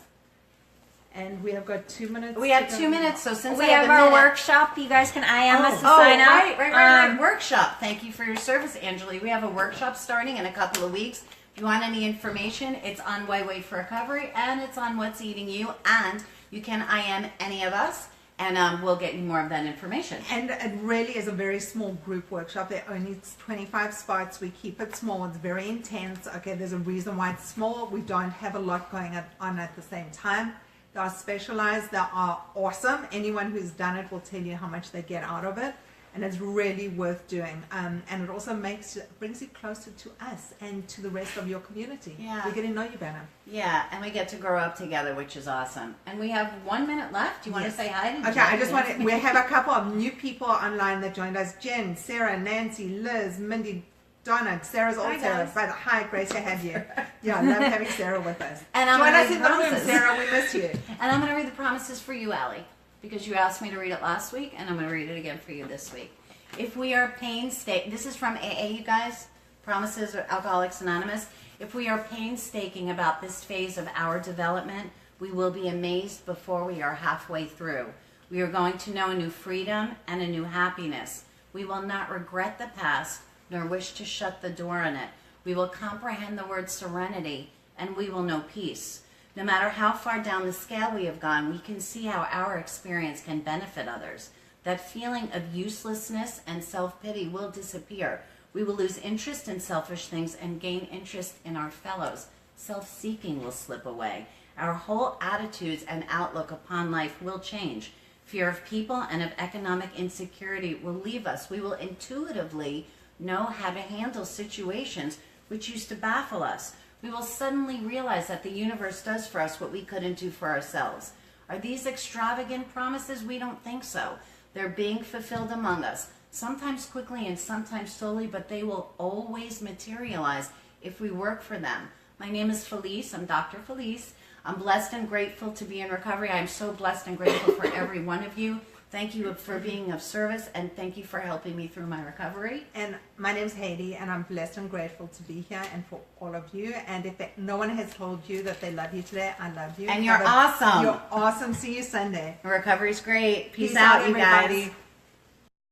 And we have got 2 minutes. We have 2 minutes, so since we I have our minute, workshop, you guys can IM us to sign up. Right. Workshop. Thank you for your service, Angeli. We have a workshop starting in a couple of weeks. If you want any information, it's on Why Wait for Recovery, and it's on What's Eating You, and you can IM any of us, and we'll get you more of that information. And it really is a very small group workshop. There are only 25 spots. We keep it small. It's very intense. Okay, there's a reason why it's small. We don't have a lot going on at the same time. They are specialized. They are awesome. Anyone who's done it will tell you how much they get out of it. And it's really worth doing. And it also brings you closer to us and to the rest of your community. Yeah. We're getting to know you better. Yeah, and we get to grow up together, which is awesome. And we have 1 minute left. Do you want to say hi? Okay, I just want to, we have a couple of new people online that joined us. Jen, Sarah, Nancy, Liz, Mindy, Donna. Sarah's all Sarah. But hi, great to have you. Yeah, I love having Sarah with us. And I'm join us read in the the room, promises. Sarah. We miss you. And I'm going to read the promises for you, Allie, because you asked me to read it last week, and I'm going to read it again for you this week. If we are painstaking, this is from AA, you guys, Promises of Alcoholics Anonymous. If we are painstaking about this phase of our development, we will be amazed before we are halfway through. We are going to know a new freedom and a new happiness. We will not regret the past, nor wish to shut the door on it. We will comprehend the word serenity, and we will know peace. No matter how far down the scale we have gone, we can see how our experience can benefit others. That feeling of uselessness and self-pity will disappear. We will lose interest in selfish things and gain interest in our fellows. Self-seeking will slip away. Our whole attitudes and outlook upon life will change. Fear of people and of economic insecurity will leave us. We will intuitively know how to handle situations which used to baffle us. We will suddenly realize that the universe does for us what we couldn't do for ourselves. Are these extravagant promises? We don't think so. They're being fulfilled among us, sometimes quickly and sometimes slowly, but they will always materialize if we work for them. My name is Felice. I'm Dr. Felice. I'm blessed and grateful to be in recovery. I'm so blessed and grateful for every one of you. Thank you for being of service, and thank you for helping me through my recovery. And my name's Heidi, and I'm blessed and grateful to be here and for all of you. And if no one has told you that they love you today, I love you. And you're awesome. You're awesome. See you Sunday. Recovery's great. Peace out, you guys. Everybody.